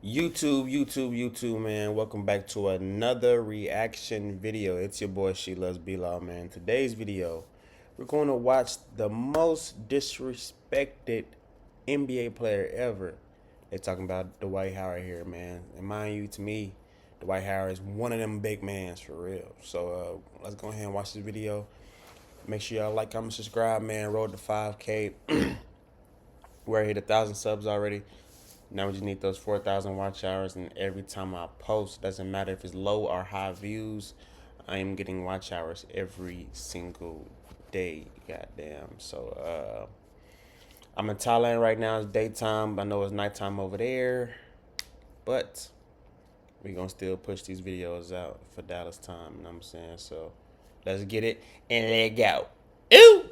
YouTube, man. Welcome back to another reaction video. It's your boy She Loves B-Law, man. Today's video, we're going to watch the most disrespected NBA player ever. They're talking about Dwight Howard here, man. And mind you, to me, Dwight Howard is one of them big mans for real. So let's go ahead and watch this video. Make sure y'all like, comment, subscribe, man. Road to 5K. We're hit 1,000 subs already. Now we just need those 4,000 watch hours, and every time I post, doesn't matter if it's low or high views, I am getting watch hours every single day. Goddamn. So I'm in Thailand right now. It's daytime. I know it's nighttime over there, but we gonna still push these videos out for Dallas time. You know what I'm saying? So let's get it and let go. Ew!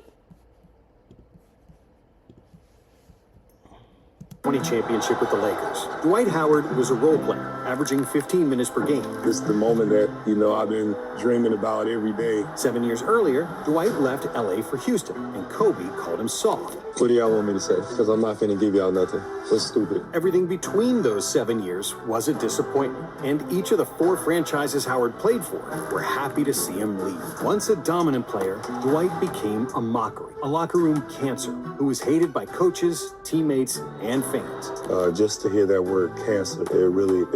20 championship with the Lakers. Dwight Howard was a role player, averaging 15 minutes per game. This is the moment that, I've been dreaming about every day. 7 years earlier, Dwight left LA for Houston, and Kobe called him soft. What do y'all want me to say? Because I'm not finna give y'all nothing. That's stupid. Everything between those 7 years was a disappointment, and each of the 4 franchises Howard played for were happy to see him leave. Once a dominant player, Dwight became a mockery, a locker room cancer who was hated by coaches, teammates, and fans. Just to hear that word cancer, it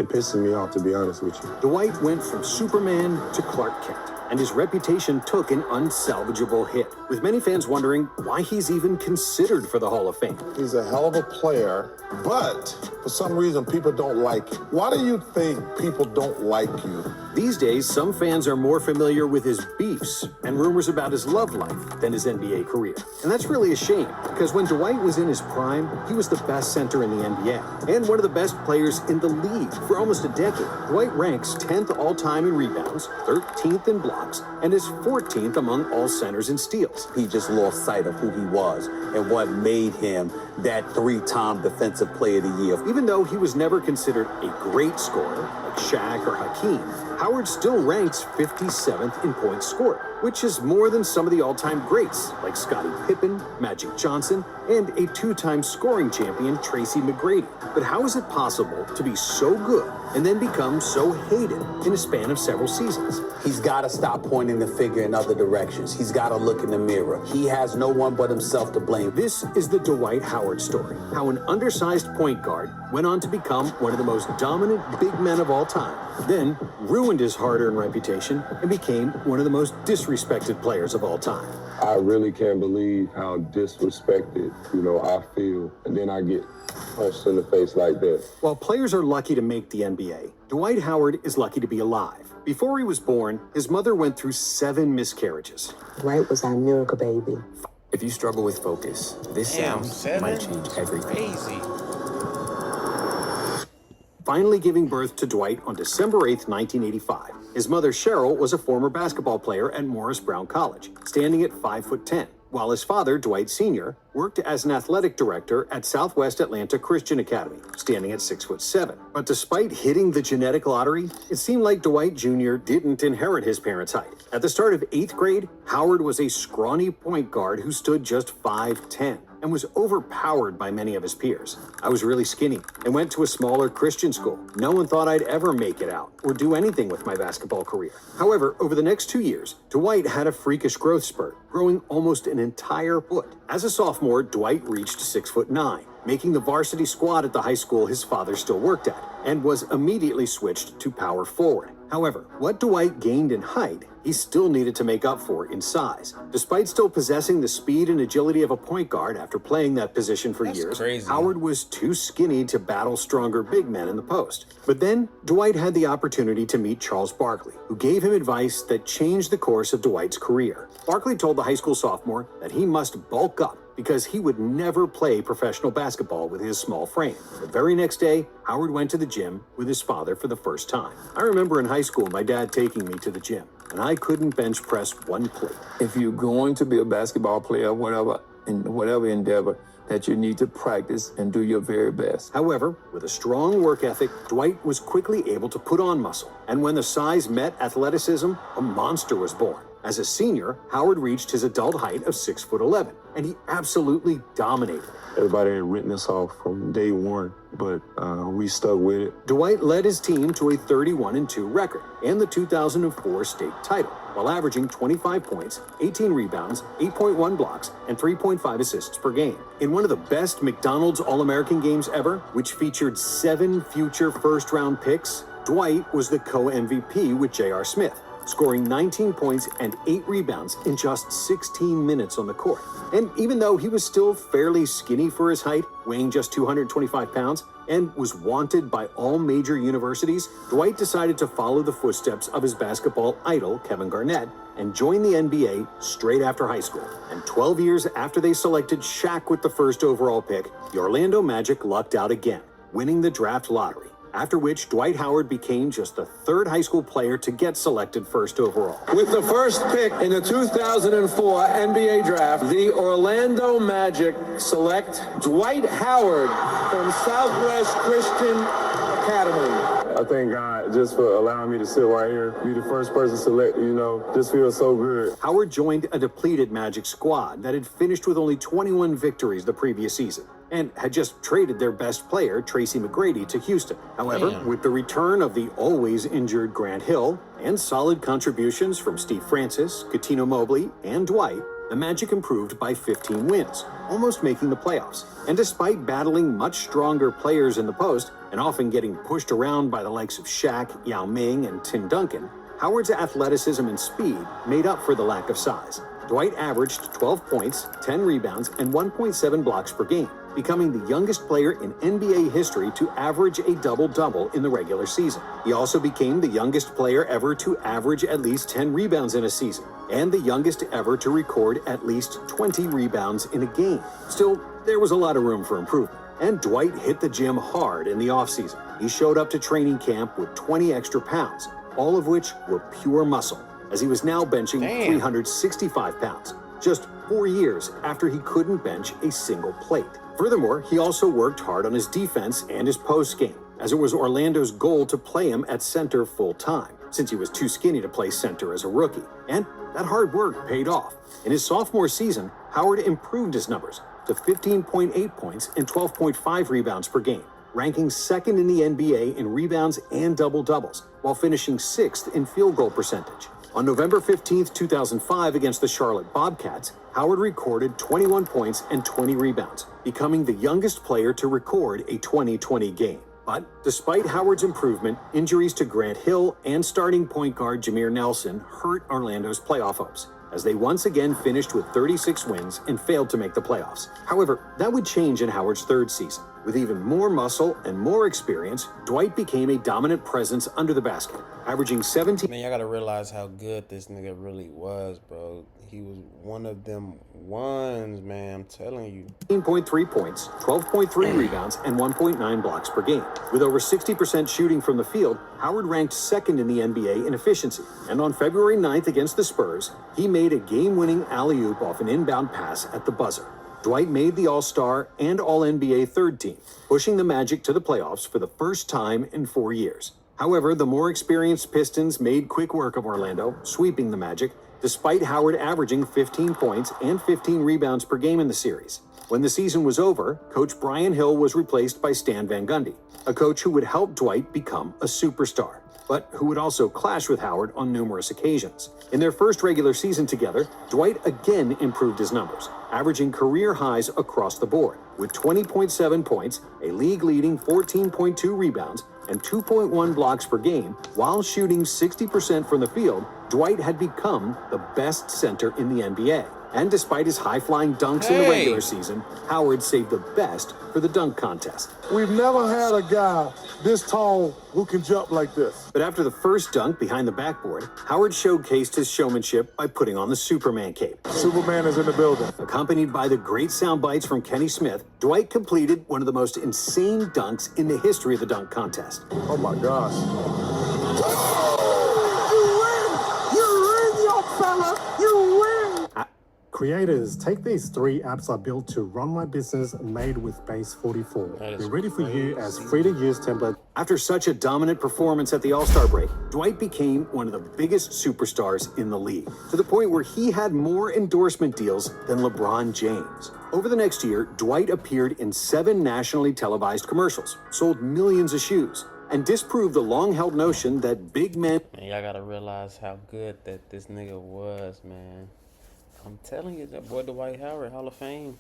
pisses me off, to be honest with you. Dwight went from Superman to Clark Kent, and his reputation took an unsalvageable hit, with many fans wondering why he's even considered for the Hall of Fame. He's a hell of a player, but for some reason people don't like him. Why do you think people don't like you? These days, some fans are more familiar with his beefs and rumors about his love life than his NBA career. And that's really a shame, because when Dwight was in his prime, he was the best center in the NBA and one of the best players in the league for almost a decade. Dwight ranks 10th all-time in rebounds, 13th in blocks, and is 14th among all centers in steals. He just lost sight of who he was and what made him that 3-time Defensive Player of the Year. Even though he was never considered a great scorer like Shaq or Hakeem, Howard still ranks 57th in points scored, which is more than some of the all-time greats like Scottie Pippen, Magic Johnson, and a 2-time scoring champion Tracy McGrady. But how is it possible to be so good and then become so hated in a span of several seasons? He's got to stop pointing the finger in other directions. He's got to look in the mirror. He has no one but himself to blame. This is the Dwight Howard story, how an undersized point guard went on to become one of the most dominant big men of all time, then ruined his hard-earned reputation and became one of the most disrespected players of all time. I really can't believe how disrespected, I feel. And then I get punched in the face like that. While players are lucky to make the NBA, Dwight Howard is lucky to be alive. Before he was born, his mother went through 7 miscarriages. Dwight was our miracle baby. If you struggle with focus, this sound might change everything. Crazy. Finally giving birth to Dwight on December 8th, 1985. His mother, Cheryl, was a former basketball player at Morris Brown College, standing at 5'10", while his father, Dwight Sr., worked as an athletic director at Southwest Atlanta Christian Academy, standing at 6'7". But despite hitting the genetic lottery, it seemed like Dwight Jr. didn't inherit his parents' height. At the start of 8th grade, Howard was a scrawny point guard who stood just 5'10", and was overpowered by many of his peers. I was really skinny and went to a smaller Christian school. No one thought I'd ever make it out or do anything with my basketball career. However, over the next 2 years, Dwight had a freakish growth spurt, growing almost an entire foot. As a sophomore, Dwight reached 6'9", making the varsity squad at the high school his father still worked at, and was immediately switched to power forward. However, what Dwight gained in height, he still needed to make up for in size. Despite still possessing the speed and agility of a point guard after playing that position for years, crazy. Howard was too skinny to battle stronger big men in the post. But then, Dwight had the opportunity to meet Charles Barkley, who gave him advice that changed the course of Dwight's career. Barkley told the high school sophomore that he must bulk up because he would never play professional basketball with his small frame. The very next day, Howard went to the gym with his father for the first time. I remember in high school my dad taking me to the gym, and I couldn't bench press 1 plate. If you're going to be a basketball player, whatever endeavor, that you need to practice and do your very best. However, with a strong work ethic, Dwight was quickly able to put on muscle. And when the size met athleticism, a monster was born. As a senior, Howard reached his adult height of 6'11", and he absolutely dominated. Everybody had written us off from day one, but we stuck with it. Dwight led his team to a 31-2 record and the 2004 state title, while averaging 25 points, 18 rebounds, 8.1 blocks, and 3.5 assists per game. In one of the best McDonald's All-American games ever, which featured 7 future first-round picks, Dwight was the co-MVP with J.R. Smith, scoring 19 points and 8 rebounds in just 16 minutes on the court. And even though he was still fairly skinny for his height, weighing just 225 pounds, and was wanted by all major universities, Dwight decided to follow the footsteps of his basketball idol, Kevin Garnett, and join the NBA straight after high school. And 12 years after they selected Shaq with the first overall pick, the Orlando Magic lucked out again, winning the draft lottery. After which, Dwight Howard became just the 3rd high school player to get selected first overall. With the first pick in the 2004 NBA draft, the Orlando Magic select Dwight Howard from Southwest Christian Academy. I thank God just for allowing me to sit right here, be the first person selected, this feels so good. Howard joined a depleted Magic squad that had finished with only 21 victories the previous season, and had just traded their best player, Tracy McGrady, to Houston. However, with the return of the always injured Grant Hill, and solid contributions from Steve Francis, Cuttino Mobley, and Dwight, the Magic improved by 15 wins, almost making the playoffs. And despite battling much stronger players in the post, and often getting pushed around by the likes of Shaq, Yao Ming, and Tim Duncan, Howard's athleticism and speed made up for the lack of size. Dwight averaged 12 points, 10 rebounds, and 1.7 blocks per game, becoming the youngest player in NBA history to average a double-double in the regular season. He also became the youngest player ever to average at least 10 rebounds in a season, and the youngest ever to record at least 20 rebounds in a game. Still, there was a lot of room for improvement, and Dwight hit the gym hard in the offseason. He showed up to training camp with 20 extra pounds, all of which were pure muscle, as he was now benching 365 pounds, just 4 years after he couldn't bench a single plate. Furthermore, he also worked hard on his defense and his post game, as it was Orlando's goal to play him at center full time, since he was too skinny to play center as a rookie. And that hard work paid off. In his sophomore season, Howard improved his numbers to 15.8 points and 12.5 rebounds per game, ranking 2nd in the NBA in rebounds and double-doubles, while finishing 6th in field goal percentage. On November 15, 2005, against the Charlotte Bobcats, Howard recorded 21 points and 20 rebounds, becoming the youngest player to record a 20-20 game. But despite Howard's improvement, injuries to Grant Hill and starting point guard Jameer Nelson hurt Orlando's playoff hopes, as they once again finished with 36 wins and failed to make the playoffs. However, that would change in Howard's 3rd season. With even more muscle and more experience, Dwight became a dominant presence under the basket, averaging 17. Man, y'all gotta realize how good this nigga really was, bro. He was one of them ones, man. I'm telling you. 18.3 points, 12.3 rebounds, and 1.9 blocks per game. With over 60% shooting from the field, Howard ranked 2nd in the NBA in efficiency. And on February 9th against the Spurs, he made a game-winning alley-oop off an inbound pass at the buzzer. Dwight made the All-Star and All-NBA 3rd team, pushing the Magic to the playoffs for the first time in 4 years. However, the more experienced Pistons made quick work of Orlando, sweeping the Magic, despite Howard averaging 15 points and 15 rebounds per game in the series. When the season was over, Coach Brian Hill was replaced by Stan Van Gundy, a coach who would help Dwight become a superstar, but who would also clash with Howard on numerous occasions. In their first regular season together, Dwight again improved his numbers, averaging career highs across the board, with 20.7 points, a league-leading 14.2 rebounds, and 2.1 blocks per game. While shooting 60% from the field, Dwight had become the best center in the NBA. And despite his high-flying dunks in the regular season, Howard saved the best for the dunk contest. We've never had a guy this tall who can jump like this. But after the first dunk behind the backboard, Howard showcased his showmanship by putting on the Superman cape. Superman is in the building. Accompanied by the great sound bites from Kenny Smith, Dwight completed one of the most insane dunks in the history of the dunk contest. Oh my gosh. Creators, take these 3 apps I built to run my business made with Base 44. They're ready for you as free-to-use template. After such a dominant performance at the All-Star break, Dwight became one of the biggest superstars in the league, to the point where he had more endorsement deals than LeBron James. Over the next year, Dwight appeared in 7 nationally televised commercials, sold millions of shoes, and disproved the long-held notion that big men... Man, y'all gotta realize how good that this nigga was, man. I'm telling you, that boy Dwight Howard, Hall of Fame.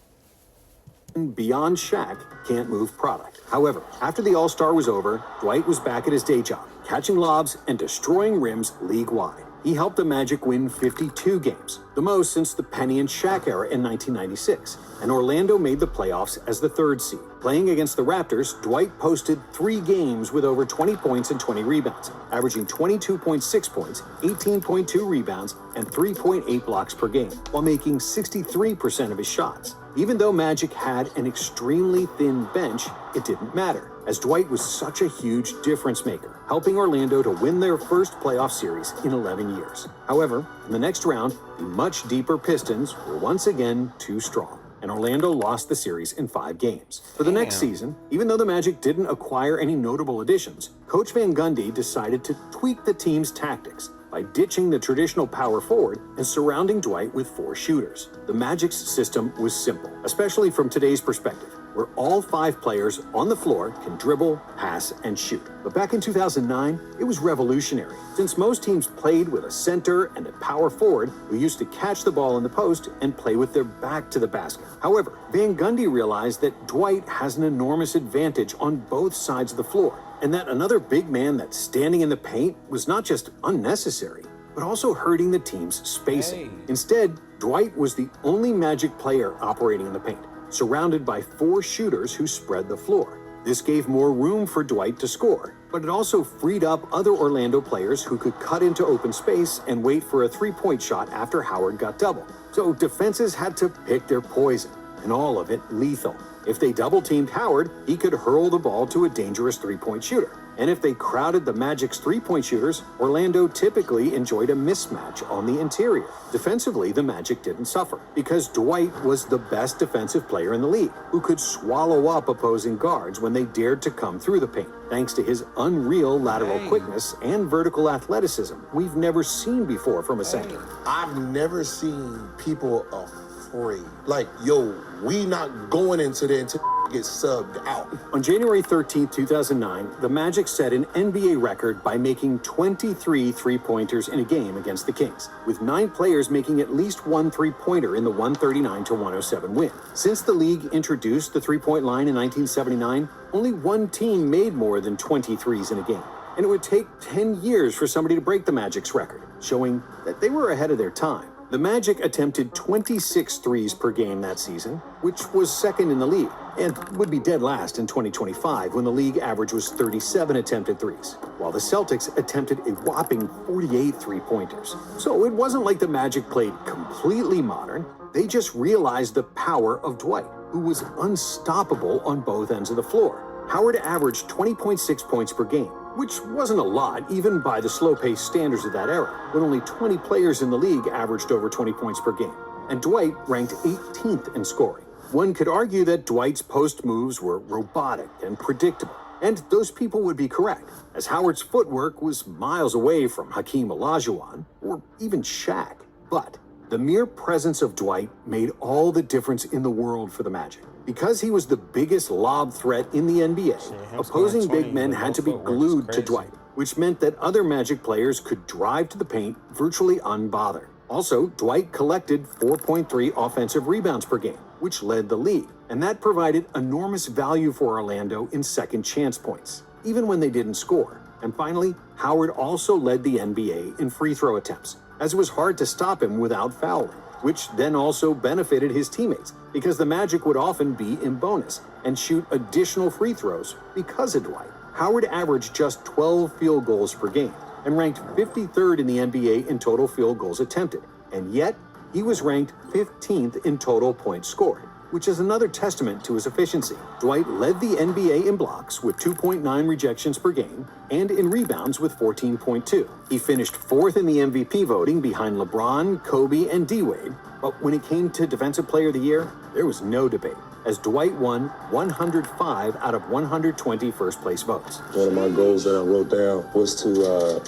Beyond Shaq can't move product. However, after the All-Star was over, Dwight was back at his day job, catching lobs and destroying rims league-wide. He helped the Magic win 52 games, the most since the Penny and Shaq era in 1996, and Orlando made the playoffs as the 3rd seed. Playing against the Raptors, Dwight posted 3 games with over 20 points and 20 rebounds, averaging 22.6 points, 18.2 rebounds, and 3.8 blocks per game, while making 63% of his shots. Even though Magic had an extremely thin bench, it didn't matter, as Dwight was such a huge difference maker, helping Orlando to win their first playoff series in 11 years. However, in the next round, the much deeper Pistons were once again too strong, and Orlando lost the series in 5 games. For the next season, even though the Magic didn't acquire any notable additions, Coach Van Gundy decided to tweak the team's tactics by ditching the traditional power forward and surrounding Dwight with 4 shooters. The Magic's system was simple, especially from today's perspective, where all 5 players on the floor can dribble, pass, and shoot. But back in 2009, it was revolutionary, since most teams played with a center and a power forward who used to catch the ball in the post and play with their back to the basket. However, Van Gundy realized that Dwight has an enormous advantage on both sides of the floor, and that another big man that's standing in the paint was not just unnecessary, but also hurting the team's spacing. Instead, Dwight was the only Magic player operating in the paint, surrounded by 4 shooters who spread the floor. This gave more room for Dwight to score, but it also freed up other Orlando players who could cut into open space and wait for a 3-point shot after Howard got doubled. So defenses had to pick their poison, and all of it lethal. If they double-teamed Howard, he could hurl the ball to a dangerous 3-point shooter. And if they crowded the Magic's 3-point shooters, Orlando typically enjoyed a mismatch on the interior. Defensively, the Magic didn't suffer, because Dwight was the best defensive player in the league, who could swallow up opposing guards when they dared to come through the paint, thanks to his unreal lateral quickness and vertical athleticism we've never seen before from a center. I've never seen people afraid. Like, yo, we not going into there until get subbed out. On January 13, 2009, the Magic set an NBA record by making 23 three-pointers in a game against the Kings, with 9 players making at least 1 three-pointer in the 139-107 win. Since the league introduced the three-point line in 1979, only 1 team made more than 23s in a game. And it would take 10 years for somebody to break the Magic's record, showing that they were ahead of their time. The Magic attempted 26 threes per game that season, which was second in the league, and would be dead last in 2025 when the league average was 37 attempted threes, while the Celtics attempted a whopping 48 three-pointers. So it wasn't like the Magic played completely modern. They just realized the power of Dwight, who was unstoppable on both ends of the floor. Howard averaged 20.6 points per game, which wasn't a lot even by the slow-paced standards of that era, when only 20 players in the league averaged over 20 points per game. And Dwight ranked 18th in scoring. One could argue that Dwight's post moves were robotic and predictable, and those people would be correct, as Howard's footwork was miles away from Hakeem Olajuwon or even Shaq. But the mere presence of Dwight made all the difference in the world for the Magic. Because he was the biggest lob threat in the NBA, opposing big men had to be glued to Dwight, which meant that other Magic players could drive to the paint virtually unbothered. Also, Dwight collected 4.3 offensive rebounds per game, which led the league, and that provided enormous value for Orlando in second chance points, even when they didn't score. And finally, Howard also led the NBA in free throw attempts, as it was hard to stop him without fouling, which then also benefited his teammates, because the Magic would often be in bonus and shoot additional free throws because of Dwight. Howard averaged just 12 field goals per game and ranked 53rd in the NBA in total field goals attempted, and yet he was ranked 15th in total points scored. which is another testament to his efficiency. Dwight led the NBA in blocks with 2.9 rejections per game and in rebounds with 14.2. He finished 4th in the MVP voting behind LeBron, Kobe, and D-Wade, but when it came to Defensive Player of the Year, there was no debate, as Dwight won 105 out of 120 first-place votes. One of my goals that I wrote down was to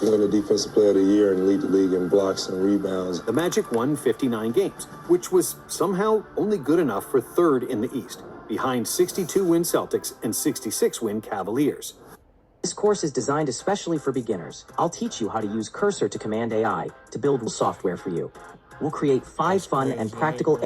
win the Defensive Player of the Year and lead the league in blocks and rebounds. The Magic won 59 games, which was somehow only good enough for 3rd in the East, behind 62-win Celtics and 66-win Cavaliers. This course is designed especially for beginners. I'll teach you how to use Cursor to command AI to build software for you. We'll create 5 fun and practical...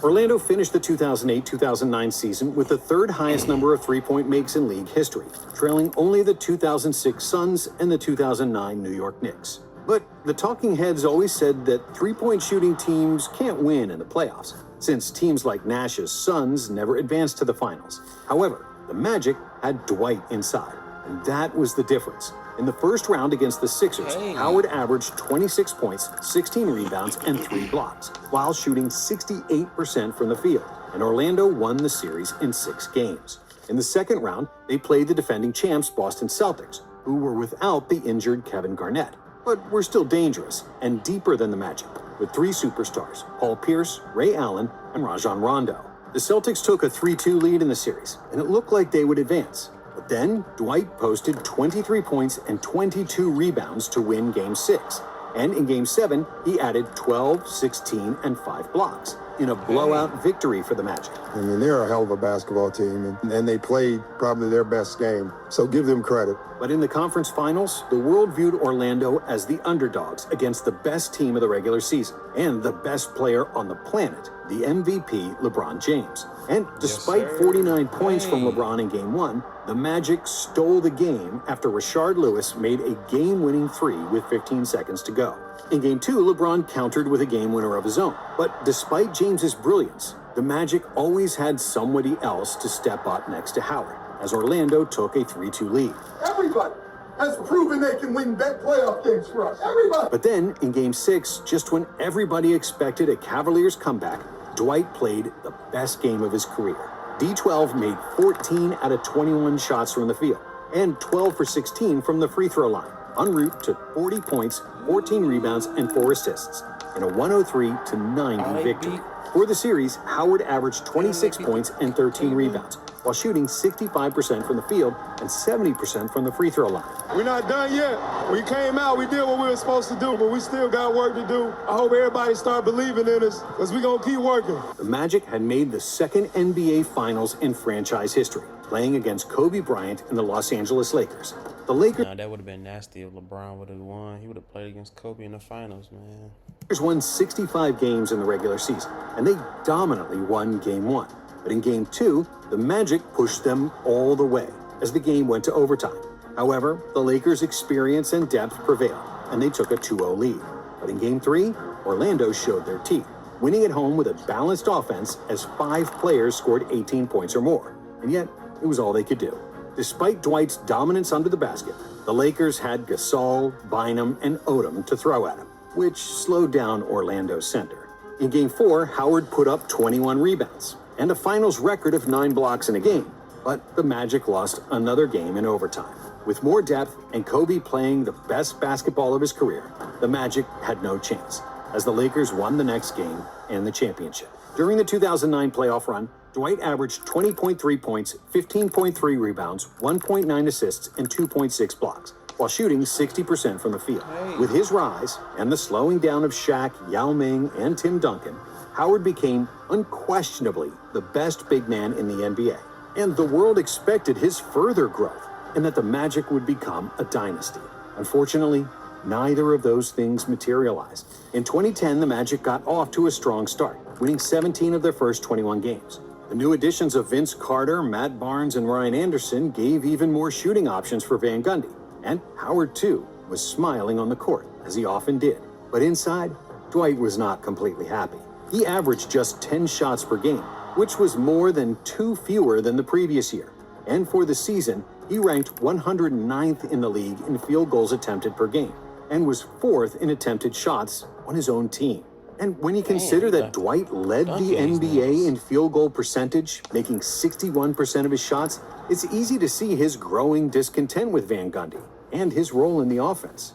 Orlando finished the 2008-2009 season with the 3rd highest number of three-point makes in league history, trailing only the 2006 Suns and the 2009 New York Knicks. But the talking heads always said that three-point shooting teams can't win in the playoffs, since teams like Nash's Suns never advanced to the finals. However, the Magic had Dwight inside, and that was the difference. In the first round against the Sixers, Howard averaged 26 points, 16 rebounds, and 3 blocks, while shooting 68% from the field, and Orlando won the series in 6 games. In the second round, they played the defending champs Boston Celtics, who were without the injured Kevin Garnett, but were still dangerous and deeper than the Magic, with 3 superstars, Paul Pierce, Ray Allen, and Rajon Rondo. The Celtics took a 3-2 lead in the series, and it looked like they would advance. But then, Dwight posted 23 points and 22 rebounds to win Game 6. And in Game 7, he added 12, 16, and 5 blocks in a blowout victory for the Magic. I mean, they're a hell of a basketball team, and they played probably their best game, so give them credit. But in the conference finals, the world viewed Orlando as the underdogs against the best team of the regular season and the best player on the planet, the MVP, LeBron James. And despite 49 points from LeBron in Game 1, the Magic stole the game after Rashard Lewis made a game-winning 3 with 15 seconds to go. In Game 2, LeBron countered with a game winner of his own. But despite James's brilliance, the Magic always had somebody else to step up next to Howard, as Orlando took a 3-2 lead. Everybody has proven they can win big playoff games for us. Everybody. But then, in Game 6, just when everybody expected a Cavaliers comeback, Dwight played the best game of his career. D12 made 14 out of 21 shots from the field, and 12 for 16 from the free throw line, en route to 40 points, 14 rebounds, and 4 assists in a 103-90 victory. For the series, Howard averaged 26 points and 13 rebounds, while shooting 65% from the field and 70% from the free throw line. We're not done yet. We came out, we did what we were supposed to do, but we still got work to do. I hope everybody start believing in us, because we're going to keep working. The Magic had made the second NBA Finals in franchise history, playing against Kobe Bryant and the Los Angeles Lakers. The Lakers... Nah, that would have been nasty if LeBron would have won. He would have played against Kobe in the finals, man. Lakers won 65 games in the regular season, and they dominantly won Game 1. But in Game 2, the Magic pushed them all the way as the game went to overtime. However, the Lakers' experience and depth prevailed, and they took a 2-0 lead. But in Game 3, Orlando showed their teeth, winning at home with a balanced offense as 5 players scored 18 points or more. And yet, it was all they could do. Despite Dwight's dominance under the basket, the Lakers had Gasol, Bynum, and Odom to throw at him, which slowed down Orlando's center. In Game 4, Howard put up 21 rebounds and a finals record of 9 blocks in a game, but the Magic lost another game in overtime. With more depth and Kobe playing the best basketball of his career, the Magic had no chance, as the Lakers won the next game and the championship. During the 2009 playoff run, Dwight averaged 20.3 points, 15.3 rebounds, 1.9 assists, and 2.6 blocks, while shooting 60% from the field. With his rise and the slowing down of Shaq, Yao Ming, and Tim Duncan, Howard became unquestionably the best big man in the NBA. And the world expected his further growth and that the Magic would become a dynasty. Unfortunately, neither of those things materialized. In 2010, the Magic got off to a strong start, winning 17 of their first 21 games. The new additions of Vince Carter, Matt Barnes, and Ryan Anderson gave even more shooting options for Van Gundy. And Howard, too, was smiling on the court, as he often did. But inside, Dwight was not completely happy. He averaged just 10 shots per game, which was more than 2 fewer than the previous year. And for the season, he ranked 109th in the league in field goals attempted per game, and was 4th in attempted shots on his own team. And when you consider that Dwight led the NBA in field goal percentage, making 61% of his shots, it's easy to see his growing discontent with Van Gundy and his role in the offense.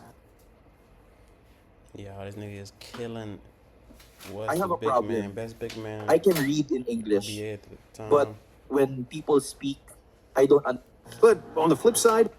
Yeah, this nigga is killing. I have a problem. Best big man. I can read in English, but when people speak, I don't understand. But on the flip side,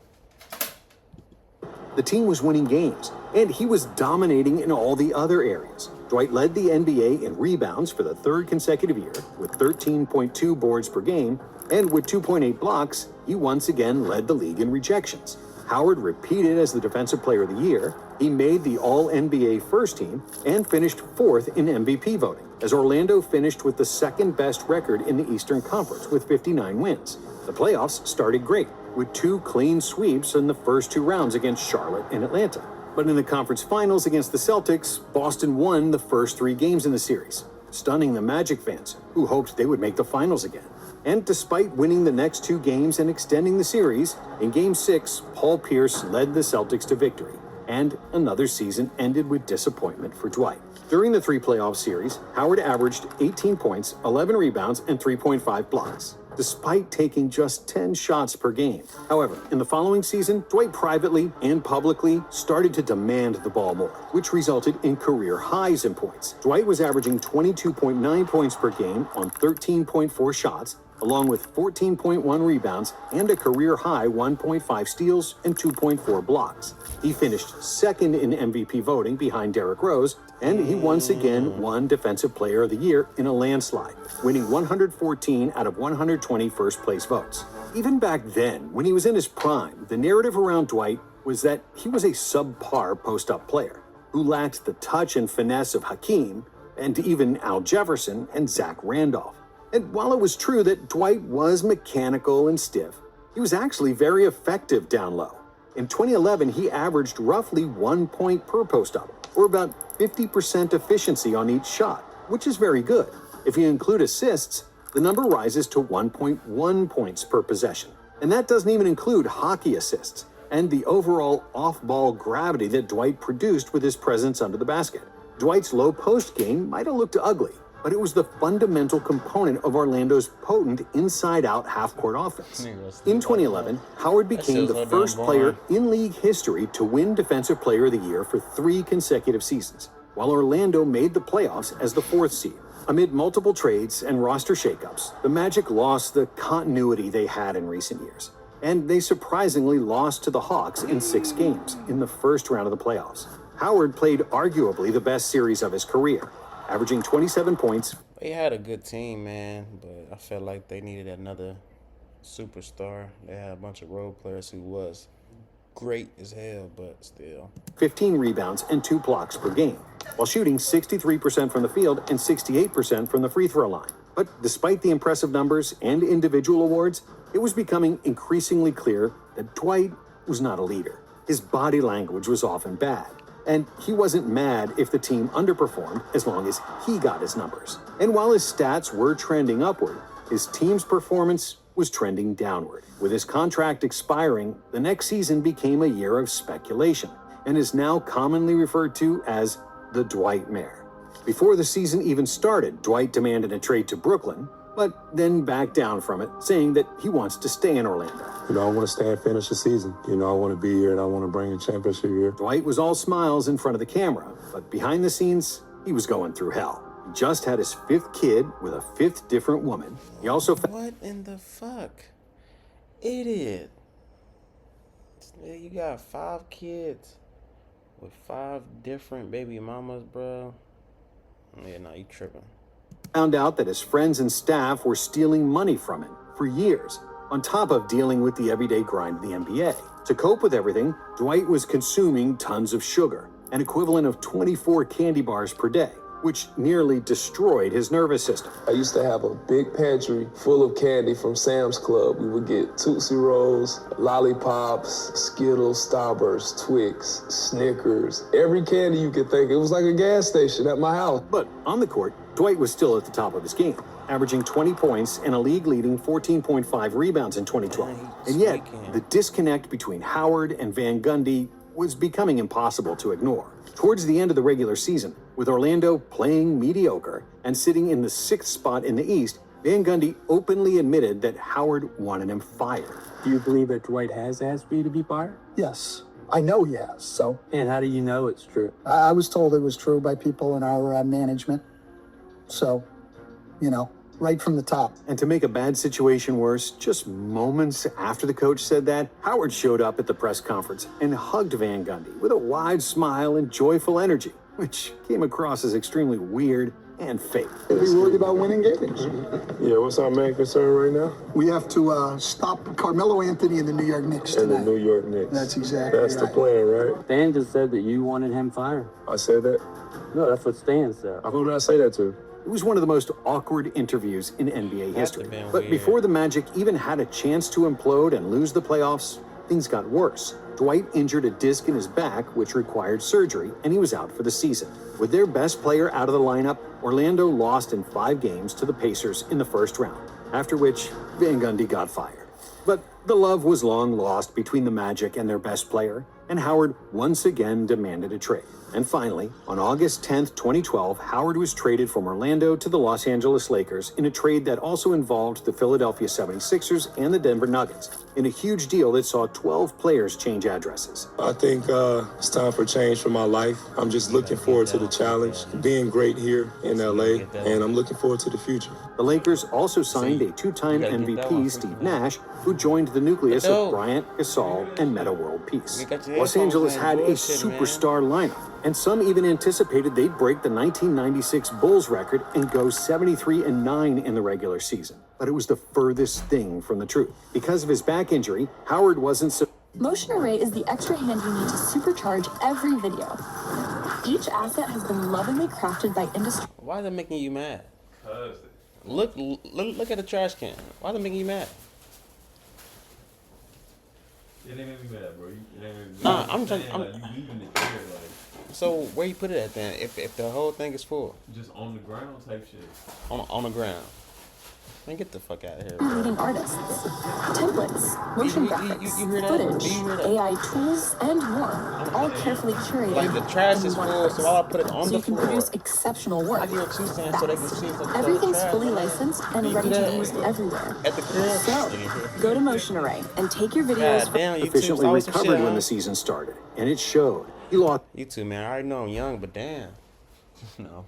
the team was winning games, and he was dominating in all the other areas. Dwight led the NBA in rebounds for the third consecutive year with 13.2 boards per game, and with 2.8 blocks, he once again led the league in rejections. Howard repeated as the Defensive Player of the Year. He made the All-NBA first team and finished fourth in MVP voting, as Orlando finished with the second best record in the Eastern Conference with 59 wins. The playoffs started great, with 2 clean sweeps in the first 2 rounds against Charlotte and Atlanta. But in the conference finals against the Celtics, Boston won the first 3 games in the series, stunning the Magic fans, who hoped they would make the finals again. And despite winning the next 2 games and extending the series, in Game 6, Paul Pierce led the Celtics to victory, and another season ended with disappointment for Dwight. During the 3 playoff series, Howard averaged 18 points, 11 rebounds, and 3.5 blocks, despite taking just 10 shots per game. However, in the following season, Dwight privately and publicly started to demand the ball more, which resulted in career highs in points. Dwight was averaging 22.9 points per game on 13.4 shots, along with 14.1 rebounds and a career-high 1.5 steals and 2.4 blocks. He finished second in MVP voting behind Derrick Rose, and he once again won Defensive Player of the Year in a landslide, winning 114 out of 120 first-place votes. Even back then, when he was in his prime, the narrative around Dwight was that he was a subpar post-up player who lacked the touch and finesse of Hakeem and even Al Jefferson and Zach Randolph. And while it was true that Dwight was mechanical and stiff, he was actually very effective down low. In 2011, he averaged roughly 1 point per post-up, or about 50% efficiency on each shot, which is very good. If you include assists, the number rises to 1.1 points per possession. And that doesn't even include hockey assists and the overall off-ball gravity that Dwight produced with his presence under the basket. Dwight's low post game might have looked ugly, but it was the fundamental component of Orlando's potent inside-out half-court offense. In 2011, Howard became the first player in league history to win Defensive Player of the Year for 3 consecutive seasons, while Orlando made the playoffs as the 4th seed. Amid multiple trades and roster shakeups, the Magic lost the continuity they had in recent years, and they surprisingly lost to the Hawks in 6 games in the first round of the playoffs. Howard played arguably the best series of his career, averaging 27 points. They had a good team, man, but I felt like they needed another superstar. They had a bunch of role players who was great as hell, but still. 15 rebounds and 2 blocks per game, while shooting 63% from the field and 68% from the free throw line. But despite the impressive numbers and individual awards, it was becoming increasingly clear that Dwight was not a leader. His body language was often bad, and he wasn't mad if the team underperformed as long as he got his numbers. And while his stats were trending upward, his team's performance was trending downward. With his contract expiring, the next season became a year of speculation and is now commonly referred to as the Dwightmare. Before the season even started, Dwight demanded a trade to Brooklyn, but then backed down from it, saying that he wants to stay in Orlando. I want to stay and finish the season. I want to be here and I want to bring a championship here. Dwight was all smiles in front of the camera, but behind the scenes, he was going through hell. He just had his 5th kid with a 5th different woman. He also What in the fuck? Idiot. You got 5 kids with 5 different baby mamas, bro. Yeah, nah, you tripping. Found out that his friends and staff were stealing money from him for years, on top of dealing with the everyday grind of the NBA. To cope with everything, Dwight was consuming tons of sugar, an equivalent of 24 candy bars per day, which nearly destroyed his nervous system. I used to have a big pantry full of candy from Sam's Club. We would get Tootsie Rolls, Lollipops, Skittles, Starburst, Twix, Snickers, every candy you could think. It was like a gas station at my house. But on the court, Dwight was still at the top of his game, averaging 20 points and a league-leading 14.5 rebounds in 2012. And yet, the disconnect between Howard and Van Gundy was becoming impossible to ignore. Towards the end of the regular season, With Orlando playing mediocre and sitting in the 6th spot in the East, Van Gundy openly admitted that Howard wanted him fired. Do you believe that Dwight has asked for you to be fired? Yes, I know he has, so. And how do you know it's true? I was told it was true by people in our management. So, you know, right from the top. And to make a bad situation worse, just moments after the coach said that, Howard showed up at the press conference and hugged Van Gundy with a wide smile and joyful energy, which came across as extremely weird and fake. We're worried about winning games. Yeah, what's our main concern right now? We have to stop Carmelo Anthony and the New York Knicks tonight. And the New York Knicks. That's exactly That's right. the plan, right? Stan just said that you wanted him fired. I said that? No, that's what Stan said. Who did I say that to? It was one of the most awkward interviews in NBA history. been But weird. before the Magic even had a chance to implode and lose the playoffs, things got worse. Dwight injured a disc in his back, which required surgery, and he was out for the season. With their best player out of the lineup, Orlando lost in 5 games to the Pacers in the first round, after which Van Gundy got fired. But the love was long lost between the Magic and their best player, and Howard once again demanded a trade. And finally, on August 10th, 2012, Howard was traded from Orlando to the Los Angeles Lakers in a trade that also involved the Philadelphia 76ers and the Denver Nuggets, in a huge deal that saw 12 players change addresses. I think it's time for change for my life. I'm just looking forward to the challenge, being great here in LA, and I'm looking forward to the future. The Lakers also signed a 2-time MVP, Steve Nash, who joined the nucleus of Bryant, Gasol, and Metta World Peace. Los Angeles had a superstar lineup, and some even anticipated they'd break the 1996 Bulls record and go 73-9 in the regular season. But it was the furthest thing from the truth. Because of his back injury, Howard wasn't Motion Array is the extra hand you need to supercharge every video. Each asset has been lovingly crafted by industry. Why is it making you mad? Look at the trash can. Why is it making you mad? It ain't make me mad, bro. It ain't make me Nah, mad. I'm trying. Like, you leaving it there, like. So where you put it at then? If the whole thing is full? Just on the ground type shit. On the ground. Man, get the fuck out of here, bro. Leading artists, templates, motion graphics, you hear that? footage, Do you hear that? AI tools, and more, all carefully curated. Like the trash in is one full, place. so I'll put it on so the you can floor. produce exceptional work. I get what you're saying, so they can see the Everything's trash. fully licensed and You ready do to that use everywhere. at the crib. So, go to Motion Array and take your videos. God damn, efficiently recovered when the season started, and it showed. He lost YouTube, man. I already know I'm young, but damn. No.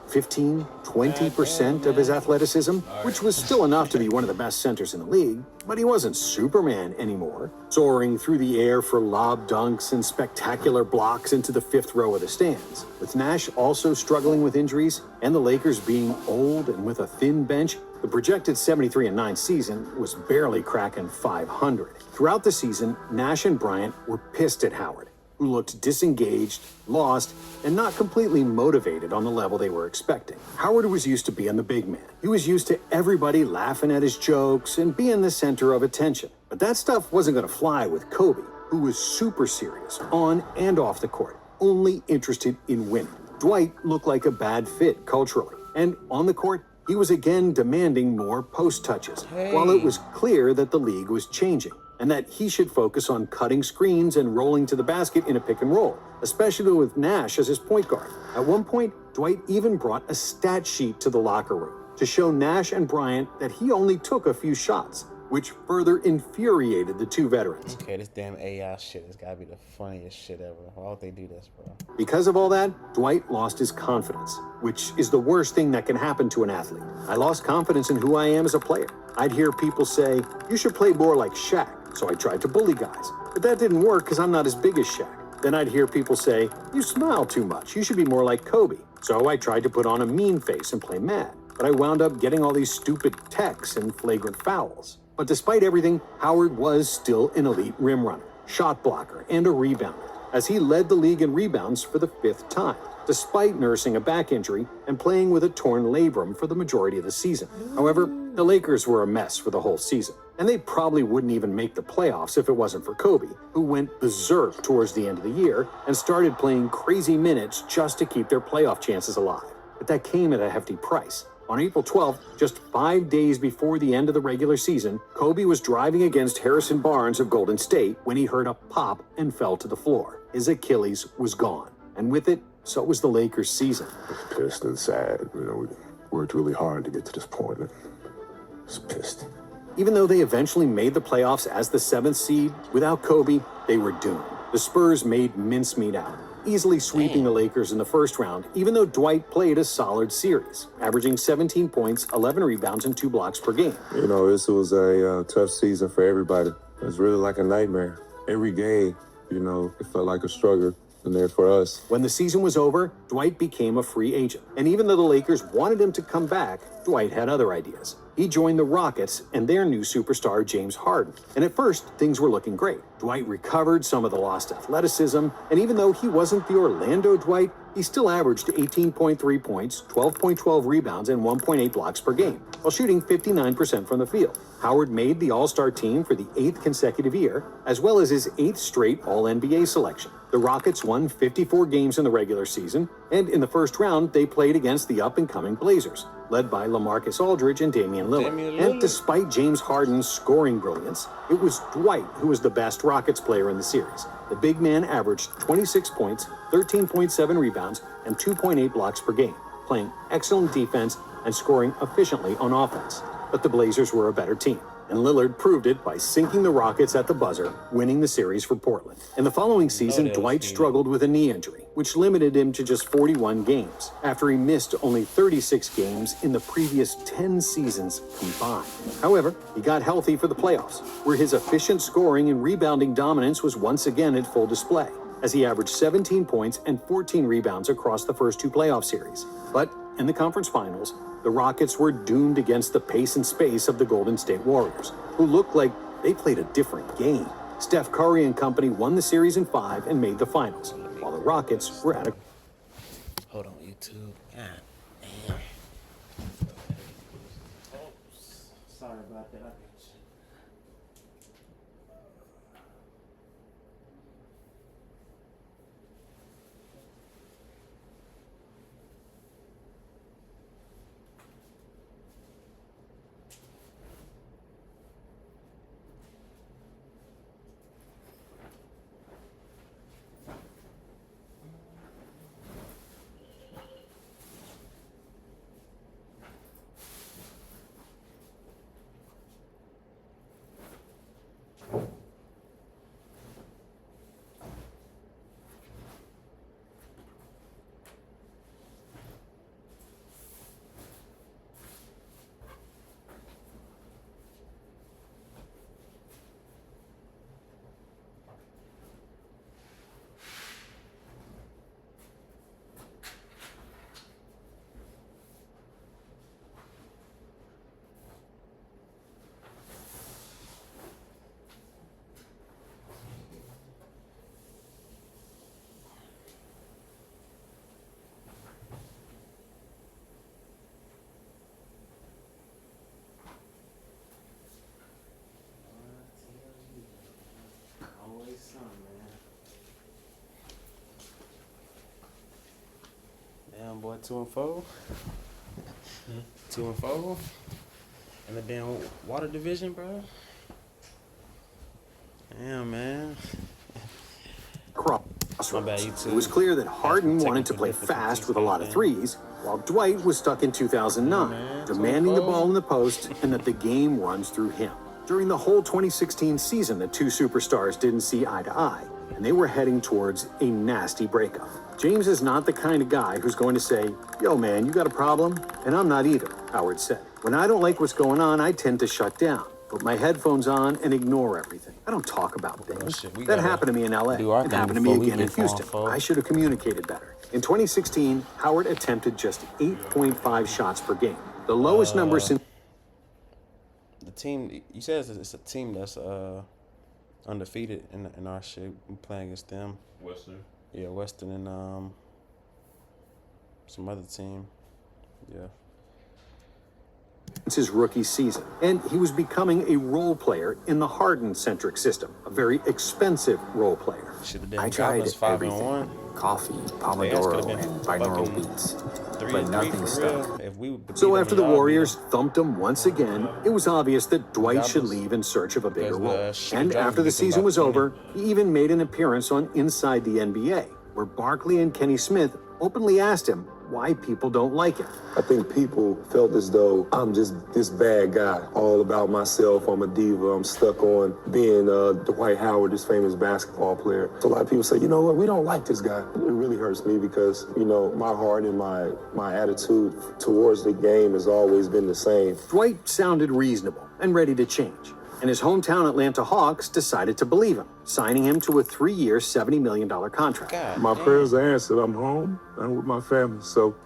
15, 20% of his athleticism, which was still enough to be one of the best centers in the league, but he wasn't Superman anymore, soaring through the air for lob dunks and spectacular blocks into the 5th row of the stands. With Nash also struggling with injuries and the Lakers being old and with a thin bench, the projected 73-9 season was barely cracking 500. Throughout the season, Nash and Bryant were pissed at Howard, who looked disengaged, lost, and not completely motivated on the level they were expecting. Howard was used to being the big man. He was used to everybody laughing at his jokes and being the center of attention. But that stuff wasn't going to fly with Kobe, who was super serious on and off the court, only interested in winning. Dwight looked like a bad fit culturally, and on the court, he was again demanding more post touches, while it was clear that the league was changing, and that he should focus on cutting screens and rolling to the basket in a pick and roll, especially with Nash as his point guard. At one point, Dwight even brought a stat sheet to the locker room to show Nash and Bryant that he only took a few shots, which further infuriated the two veterans. Okay, this damn AI shit has gotta be the funniest shit ever. Why would they do this, bro? Because of all that, Dwight lost his confidence, which is the worst thing that can happen to an athlete. I lost confidence in who I am as a player. I'd hear people say, "You should play more like Shaq." So I tried to bully guys, but that didn't work because I'm not as big as Shaq. Then I'd hear people say, "You smile too much. You should be more like Kobe." So I tried to put on a mean face and play mad, but I wound up getting all these stupid techs and flagrant fouls. But despite everything, Howard was still an elite rim runner, shot blocker, and a rebounder, as he led the league in rebounds for the 5th time, despite nursing a back injury and playing with a torn labrum for the majority of the season. However, the Lakers were a mess for the whole season, and they probably wouldn't even make the playoffs if it wasn't for Kobe, who went berserk towards the end of the year and started playing crazy minutes just to keep their playoff chances alive. But that came at a hefty price. On April 12th, just 5 days before the end of the regular season, Kobe was driving against Harrison Barnes of Golden State when he heard a pop and fell to the floor. His Achilles was gone, and with it, So was the Lakers' season. Pissed and sad. You know, we worked really hard to get to this point. Just pissed. Even though they eventually made the playoffs as the 7th seed, without Kobe, they were doomed. The Spurs made mincemeat out, easily sweeping the Lakers in the first round, even though Dwight played a solid series, averaging 17 points, 11 rebounds, and 2 blocks per game. You know, this was a tough season for everybody. It was really like a nightmare. Every game, you know, it felt like a struggle. And there for us. When the season was over, Dwight became a free agent. And even though the Lakers wanted him to come back, Dwight had other ideas. He joined the Rockets and their new superstar, James Harden. And at first, things were looking great. Dwight recovered some of the lost athleticism, and even though he wasn't the Orlando Dwight, he still averaged 18.3 points, 12.12 rebounds, and 1.8 blocks per game, while shooting 59% from the field. Howard made the All-Star team for the 8th consecutive year, as well as his 8th straight All-NBA selection. The Rockets won 54 games in the regular season, and in the first round, they played against the up-and-coming Blazers, led by LaMarcus Aldridge and Damian Lillard. And despite James Harden's scoring brilliance, it was Dwight who was the best Rockets player in the series. The big man averaged 26 points, 13.7 rebounds, and 2.8 blocks per game, playing excellent defense and scoring efficiently on offense. But the Blazers were a better team, and Lillard proved it by sinking the Rockets at the buzzer, winning the series for Portland. In the following season, Dwight struggled with a knee injury, which limited him to just 41 games, after he missed only 36 games in the previous 10 seasons combined. However, he got healthy for the playoffs, where his efficient scoring and rebounding dominance was once again at full display, as he averaged 17 points and 14 rebounds across the first 2 playoff series. But in the conference finals, the Rockets were doomed against the pace and space of the Golden State Warriors, who looked like they played a different game. Steph Curry and company won the series in 5 and made the finals, while the Rockets were at a... Hold on, YouTube. God damn. Sorry about that. Damn, boy, 2-4. 2-4. In the damn water division, bro. Damn, man. My bad, it was clear that Harden wanted to play fast with a lot of threes, while Dwight was stuck in 2009, demanding the ball in the post and that the game runs through him. During the whole 2016 season, the two superstars didn't see eye to eye, and they were heading towards a nasty breakup. James is not the kind of guy who's going to say, "Yo, man, you got a problem?" And I'm not either, Howard said. "When I don't like what's going on, I tend to shut down, put my headphones on, and ignore everything. I don't talk about things." That happened to me in LA. It happened to me again in Houston. I should have communicated better. In 2016, Howard attempted just 8.5 shots per game, the lowest number since... The team, you said it's a team that's undefeated in our shit. We playing against them. Western. Yeah, Western and some other team. Yeah. It's his rookie season, and he was becoming a role player in the Harden-centric system, a very expensive role player. I tried everything. Coffee, Pomodoro, and binaural beats. But nothing stuck. So after the Warriors thumped him once again, it was obvious that Dwight should leave in search of a bigger role. And after the season was over, he even made an appearance on Inside the NBA, where Barkley and Kenny Smith openly asked him why people don't like him. I think people felt as though I'm just this bad guy, all about myself. I'm a diva. I'm stuck on being Dwight Howard, this famous basketball player. So a lot of people say, you know what, we don't like this guy. It really hurts me because, you know, my heart and my attitude towards the game has always been the same. Dwight sounded reasonable and ready to change, and his hometown Atlanta Hawks decided to believe him, signing him to a 3-year, $70 million contract. My prayers are answered. I'm home. I'm with my family, so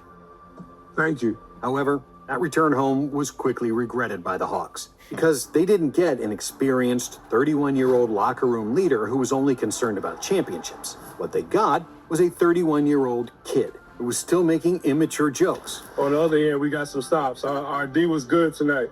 thank you. However, that return home was quickly regretted by the Hawks because they didn't get an experienced 31-year-old locker room leader who was only concerned about championships. What they got was a 31-year-old kid who was still making immature jokes. On the other end, we got some stops. Our D was good tonight,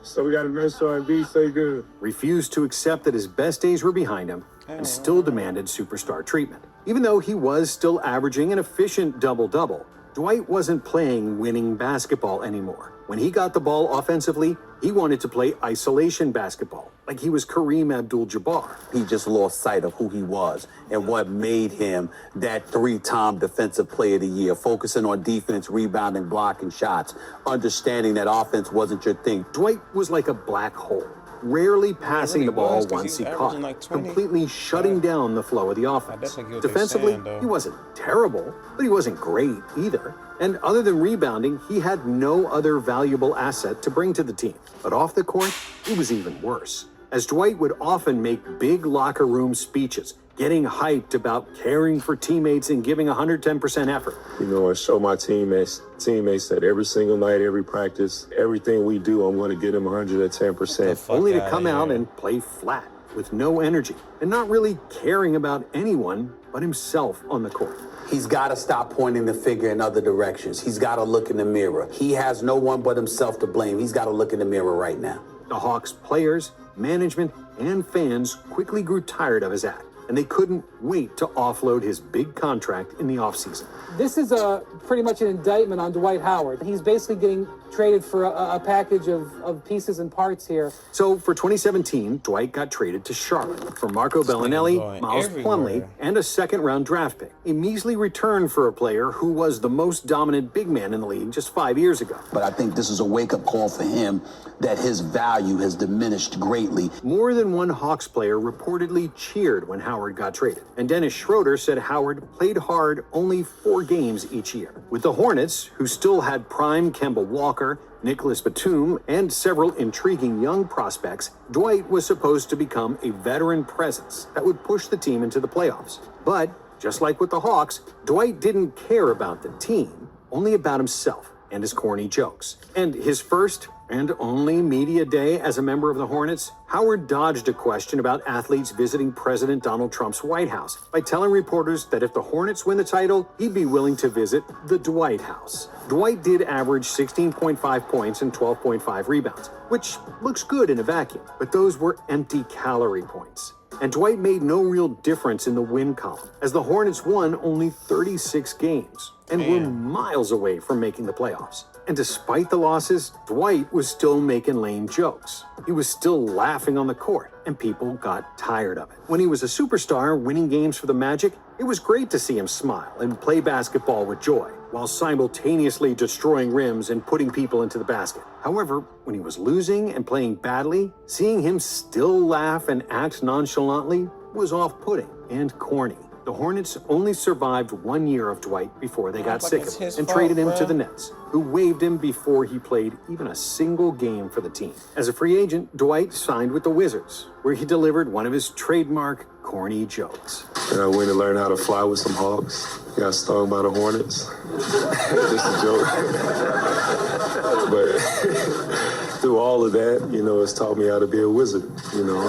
so we got to make sure our D stay good. Refused to accept that his best days were behind him and still demanded superstar treatment. Even though he was still averaging an efficient double-double, Dwight wasn't playing winning basketball anymore. When he got the ball offensively, he wanted to play isolation basketball, like he was Kareem Abdul-Jabbar. He just lost sight of who he was and what made him that 3-time Defensive Player of the Year, focusing on defense, rebounding, blocking shots, understanding that offense wasn't your thing. Dwight was like a black hole, rarely passing the ball once he caught, completely shutting down the flow of the offense. Defensively, he wasn't terrible, but he wasn't great either. And other than rebounding, he had no other valuable asset to bring to the team. But off the court, it was even worse, as Dwight would often make big locker room speeches, getting hyped about caring for teammates and giving 110% effort. You know, I show my teammates that every single night, every practice, everything we do, I'm going to get them 110%. Only to come out and play flat, with no energy, and not really caring about anyone but himself on the court. He's got to stop pointing the finger in other directions. He's got to look in the mirror. He has no one but himself to blame. He's got to look in the mirror right now. The Hawks players, management, and fans quickly grew tired of his act, and they couldn't wait to offload his big contract in the offseason. This is pretty much an indictment on Dwight Howard. He's basically getting traded for a package of pieces and parts here. So for 2017, Dwight got traded to Charlotte for Marco Bellinelli, Miles Plumlee, and a second-round draft pick. A measly return for a player who was the most dominant big man in the league just 5 years ago. But I think this is a wake-up call for him that his value has diminished greatly. More than one Hawks player reportedly cheered when Howard got traded. And Dennis Schroeder said Howard played hard only 4 games each year. With the Hornets, who still had prime Kemba Walker, Nicholas Batum, and several intriguing young prospects, Dwight was supposed to become a veteran presence that would push the team into the playoffs. But, just like with the Hawks, Dwight didn't care about the team, only about himself and his corny jokes. And his first and only media day as a member of the Hornets, Howard dodged a question about athletes visiting President Donald Trump's White House by telling reporters that if the Hornets win the title, he'd be willing to visit the Dwight House. Dwight did average 16.5 points and 12.5 rebounds, which looks good in a vacuum, but those were empty calorie points. And Dwight made no real difference in the win column, as the Hornets won only 36 games and were miles away from making the playoffs. And despite the losses, Dwight was still making lame jokes. He was still laughing on the court, and people got tired of it. When he was a superstar winning games for the Magic, it was great to see him smile and play basketball with joy, while simultaneously destroying rims and putting people into the basket. However, when he was losing and playing badly, seeing him still laugh and act nonchalantly was off-putting and corny. The Hornets only survived 1 year of Dwight before they got sick of him and traded him to the Nets, who waived him before he played even a single game for the team. As a free agent, Dwight signed with the Wizards, where he delivered one of his trademark corny jokes. And I went and learned how to fly with some Hawks. Got stung by the Hornets. Just a joke. But through all of that, you know, it's taught me how to be a wizard, you know,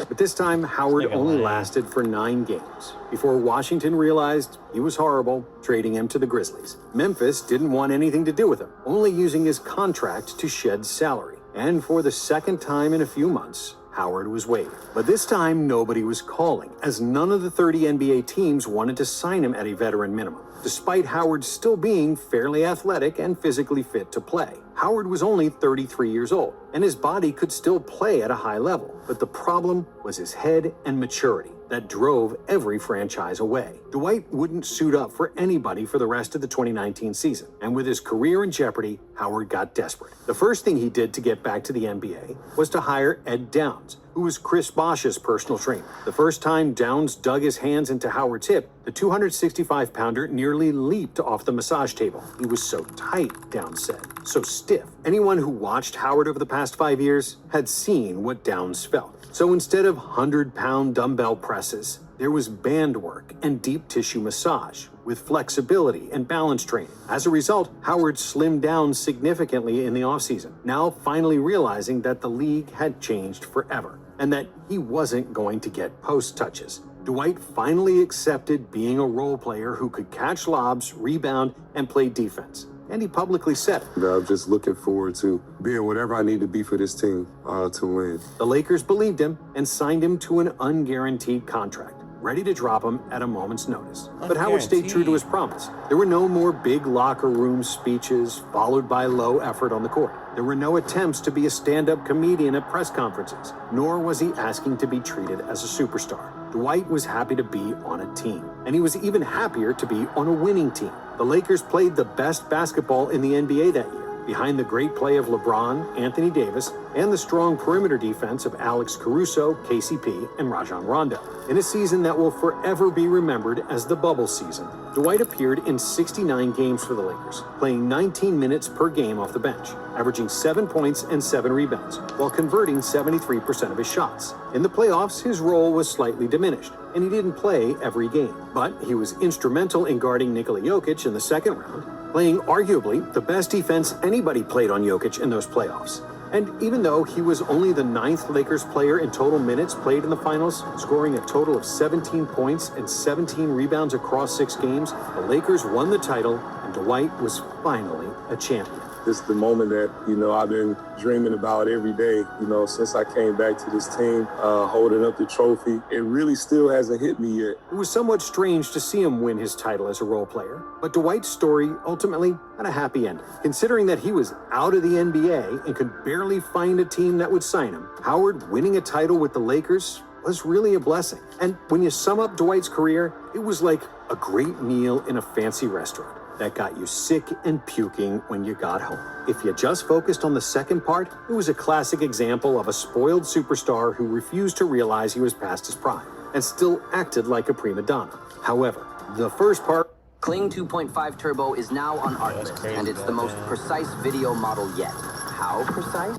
But this time, Howard only lasted for 9 games before Washington realized he was horrible, trading him to the Grizzlies. Memphis didn't want anything to do with him, only using his contract to shed salary. And for the second time in a few months, Howard was waived. But this time, nobody was calling, as none of the 30 NBA teams wanted to sign him at a veteran minimum, despite Howard still being fairly athletic and physically fit to play. Howard was only 33 years old, and his body could still play at a high level. But the problem was his head and maturity that drove every franchise away. Dwight wouldn't suit up for anybody for the rest of the 2019 season, and with his career in jeopardy, Howard got desperate. The first thing he did to get back to the NBA was to hire Ed Downs, who was Chris Bosh's personal trainer. The first time Downs dug his hands into Howard's hip, the 265-pounder nearly leaped off the massage table. He was so tight, Downs said, so stiff. Anyone who watched Howard over the past 5 years had seen what Downs felt. So instead of 100-pound dumbbell presses, there was band work and deep tissue massage with flexibility and balance training. As a result, Howard slimmed down significantly in the offseason, now finally realizing that the league had changed forever and that he wasn't going to get post touches. Dwight finally accepted being a role player who could catch lobs, rebound, and play defense. And he publicly said it. I'm just looking forward to being whatever I need to be for this team to win. The Lakers believed him and signed him to an unguaranteed contract, ready to drop him at a moment's notice. But Howard stayed true to his promise. There were no more big locker room speeches followed by low effort on the court. There were no attempts to be a stand-up comedian at press conferences, nor was he asking to be treated as a superstar. Dwight was happy to be on a team, and he was even happier to be on a winning team. The Lakers played the best basketball in the NBA that year, behind the great play of LeBron, Anthony Davis, and the strong perimeter defense of Alex Caruso, KCP, and Rajon Rondo. In a season that will forever be remembered as the bubble season, Dwight appeared in 69 games for the Lakers, playing 19 minutes per game off the bench, averaging 7 points and 7 rebounds, while converting 73% of his shots. In the playoffs, his role was slightly diminished, and he didn't play every game. But he was instrumental in guarding Nikola Jokic in the second round, playing arguably the best defense anybody played on Jokic in those playoffs. And even though he was only the 9th Lakers player in total minutes played in the finals, scoring a total of 17 points and 17 rebounds across 6 games, the Lakers won the title, and Dwight was finally a champion. This is the moment that, I've been dreaming about every day, since I came back to this team, holding up the trophy. It really still hasn't hit me yet. It was somewhat strange to see him win his title as a role player, but Dwight's story ultimately had a happy ending. Considering that he was out of the NBA and could barely find a team that would sign him, Howard winning a title with the Lakers was really a blessing. And when you sum up Dwight's career, it was like a great meal in a fancy restaurant that got you sick and puking when you got home. If you just focused on the second part, it was a classic example of a spoiled superstar who refused to realize he was past his prime and still acted like a prima donna. However, the first part... Kling 2.5 Turbo is now on Artlist, and it's the most precise video model yet. How precise?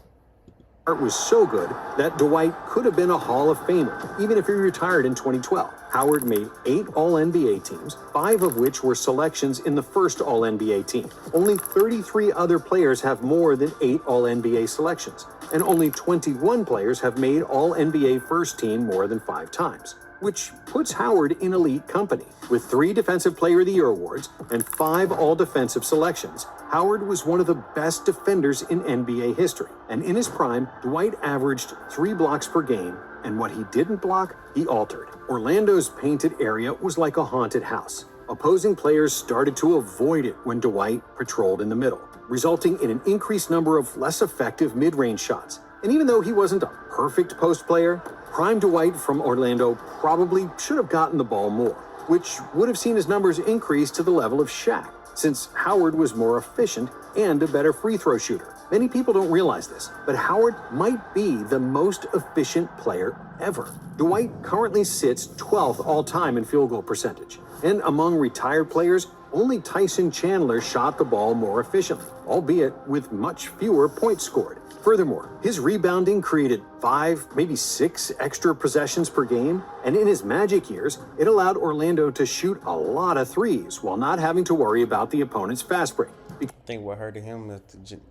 Art was so good that Dwight could have been a Hall of Famer, even if he retired in 2012. Howard made 8 All-NBA teams, 5 of which were selections in the first All-NBA team. Only 33 other players have more than 8 All-NBA selections, and only 21 players have made All-NBA first team more than 5 times, which puts Howard in elite company. With 3 Defensive Player of the Year awards and 5 All-Defensive selections, Howard was one of the best defenders in NBA history. And in his prime, Dwight averaged 3 blocks per game, and what he didn't block, he altered. Orlando's painted area was like a haunted house. Opposing players started to avoid it when Dwight patrolled in the middle, resulting in an increased number of less effective mid-range shots. And even though he wasn't a perfect post player, prime Dwight from Orlando probably should have gotten the ball more, which would have seen his numbers increase to the level of Shaq, since Howard was more efficient and a better free throw shooter. Many people don't realize this, but Howard might be the most efficient player ever. Dwight currently sits 12th all-time in field goal percentage, and among retired players, only Tyson Chandler shot the ball more efficiently, albeit with much fewer points scored. Furthermore, his rebounding created 5, maybe 6 extra possessions per game, and in his Magic years, it allowed Orlando to shoot a lot of threes while not having to worry about the opponent's fast break. I think what hurt him is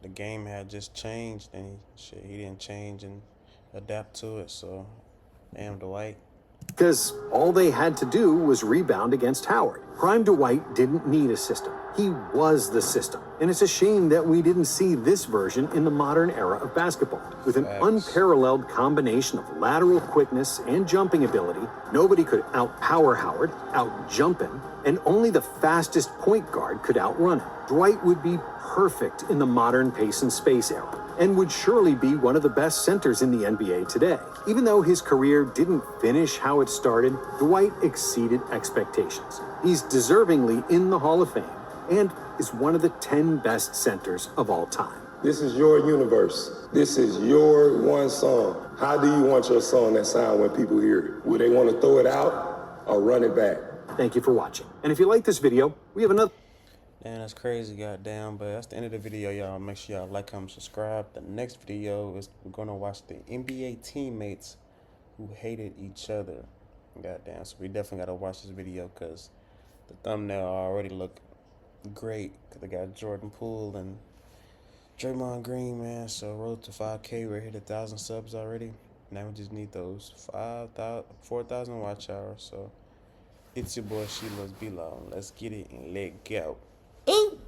the game had just changed, and he didn't change and adapt to it, so damn Dwight. Because all they had to do was rebound against Howard. Prime Dwight didn't need a system. He was the system. And it's a shame that we didn't see this version in the modern era of basketball, with an unparalleled combination of lateral quickness and jumping ability, nobody could outpower Howard, outjump him, and only the fastest point guard could outrun him. Dwight would be perfect in the modern pace and space era, and would surely be one of the best centers in the NBA today. Even though his career didn't finish how it started, Dwight exceeded expectations. He's deservingly in the Hall of Fame and is one of the 10 best centers of all time. This is your universe. This is your one song. How do you want your song to sound when people hear it? Will they want to throw it out or run it back? Thank you for watching. And if you like this video, we have another. Damn, that's crazy, goddamn. But that's the end of the video, y'all. Make sure y'all like, comment, subscribe. The next video is we're gonna watch the NBA teammates who hated each other. Goddamn. So we definitely gotta watch this video because the thumbnail already look great. Cause they got Jordan Poole and Draymond Green, man. So road to 5K. We're hit 1,000 subs already. Now we just need those 4,000 watch hours. So it's your boy She Loves Bilal. Let's get it and let go. Ooh.